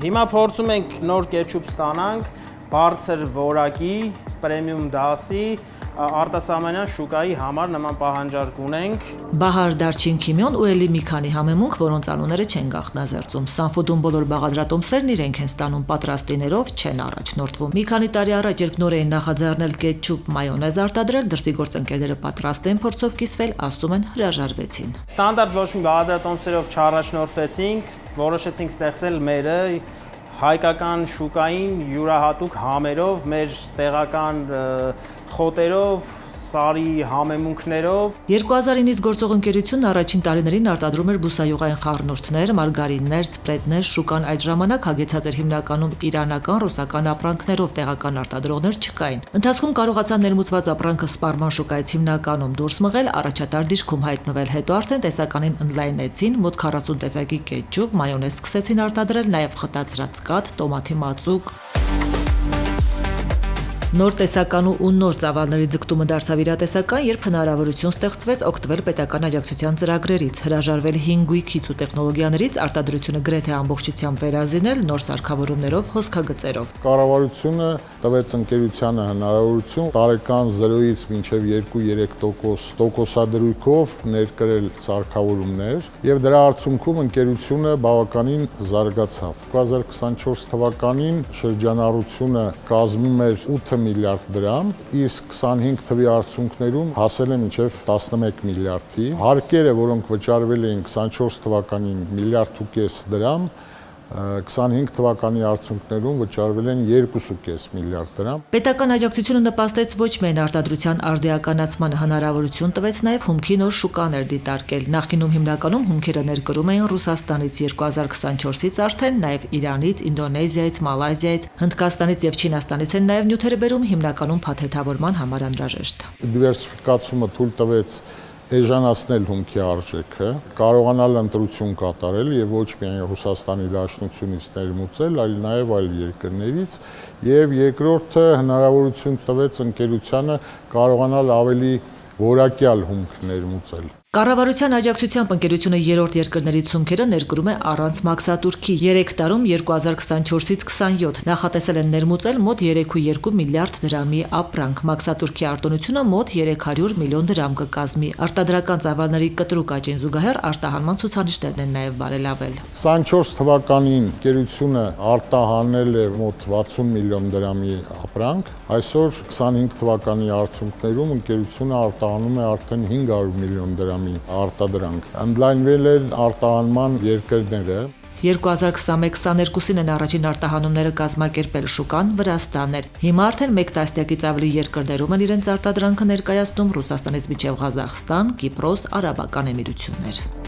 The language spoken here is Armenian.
Հիմա փորձում ենք նոր կետչուպ ստանանք, բարձր որակի, պրեմիում դասի, արտասահմանյան շուկայի համար նման պահանջարկ ունենք։ Բահար Դարչին Քիմիոն ու էլի մի քանի համեմունք, որոնց անունները չեն գաղտնազերծում։ Սանֆոդում բոլոր բաղադրատոմսերն իրենք են ստանում պատրաստիներով, չեն առաջնորդվում։ Մի քանի տարի առաջ, երբ նոր էին նախաձեռնել կետչուպ մայոնեզ արտադրել, դրսի գործընկերները պատրաստ են փորձով կիսվել, ասում են հրաժարվեցին։ Ստանդարտ ոչ մի բաղադրատոմսերով չառաջնորդվեցինք, որոշեցինք ստեղծել մերը հայկական շուկային յուրահատուկ համերով, մեր տեղական խոտերով, սարի համեմունքներով։ 2009-ից գործող ընկերությունն առաջին տարիներին արտադրում էր բուսայուղային խառնուրդներ, մարգարիններ, սպրեդներ, շուկան այդ ժամանակ հագեցած էր հիմնականում իրանական, ռուսական ապրանքներով, տեղական արտադրողներ չկային։ Ընթացքում կարողացան ներմուծված ապրանքը սպառման շուկայից հիմնականում դուրս մղել, առաջատար դիրքում հայտնվել, հետո արդեն տեսականին ընդլայնեցին, մոտ 40 տեսակի կետչուպ, մայոնեզ սկսեցին արտադրել, նաև խտացրած կաթ, տոմաթի մածուկ։ Նոր տեսականու ու նոր ծավալների ձգտումը դարձավ իրատեսական, երբ հնարավորություն ստեղծվեց օգտվել պետական աջակցության ծրագրերից, հրաժարվել հինգույքից ու տեխնոլոգիաներից, արտադրությունը գրեթե ամբողջությամբ վերազինել նոր սարքավորումներով, հոսքագծերով։ Կառավարությունը տվեց ընկերությանը հնարավորություն տարեկան 0-ից մինչև 2-3% տոկոսադրույքով ներկրել սարքավորումներ, եւ դրա արդյունքում ընկերությունը բավականին զարգացավ։ 2024 թվականին շրջանառությունը կազմում էր 8 միլիարդ դրամ, իսկ 25 թվականի արդյունքներում հասել է մինչև 11 միլիարդի։ Հարկերը, որոնք վճարվել էին 24 թվականին 1,5 միլիարդ դրամ, 25 թվականի արդյունքներում վճարվել են 2,5 միլիարդ դրամ։ Պետական աջակցությունը նպաստեց ոչ միայն արտադրության արդիականացմանը, հնարավորություն տվեց նաև հումքի նոր շուկաներ դիտարկել։ Նախկինում հիմնականում հումքերը ներկրում էին Ռուսաստանից, 2024-ից արդեն նաև Իրանից, Ինդոնեզիայից, Մալայզիայից, Հնդկաստանից եւ Չինաստանից են նաև նյութերը բերում, հիմնականում փաթեթավորման համար անհրաժեշտ։ Դիվերսիֆիկացումը թույլ տվեց էժանացնել հումքի արժեքը, կարողանալ ընտրություն կատարել եւ ոչ միայն Ռուսաստանի Դաշնությունից ներմուծել, այլ նաեւ այլ երկրներից, եւ երկրորդը հնարավորություն տվեց ընկերությանը կարողանալ ավելի որակյալ հումք ներմուծել։ Կառավարության աջակցությամբ ընկերությունը երրորդ երկրներից հումքերը ներկրում է առանց մաքսատուրքի։ 3 տարում 2024-ից 27 նախատեսել են ներմուծել մոտ 3,2 միլիարդ դրամի ապրանք։ Մաքսատուրքի արտոնությունը մոտ 300 միլիոն դրամ կկազմի։ Արտադրական ծավալների կտրուկ աճին զուգահեռ արտահանման ցուցանիշներն են նաև բարելավել։ 24 թվականին ընկերությունը արտահանել է մոտ 60 միլիոն դրամի ապրանք։ Այսօր 25 թվականի արդյունքներում ընկերությունը արտահանում է արդեն 500 միլիոն դրամ արտադրանք։ Ընդլայնվել են արտահանման երկրները։ 2021-22-ին են առաջին արտահանումները կազմակերպել շուկան Վրաստանն էր։ Հիմա արդեն 1 տասնյակից ավելի երկրներում են իրենց արտադրանքը ներկայացնում, Ռուսաստանից մինչև Ղազախստան, Կիպրոս, Արաբական Էմիրություններ։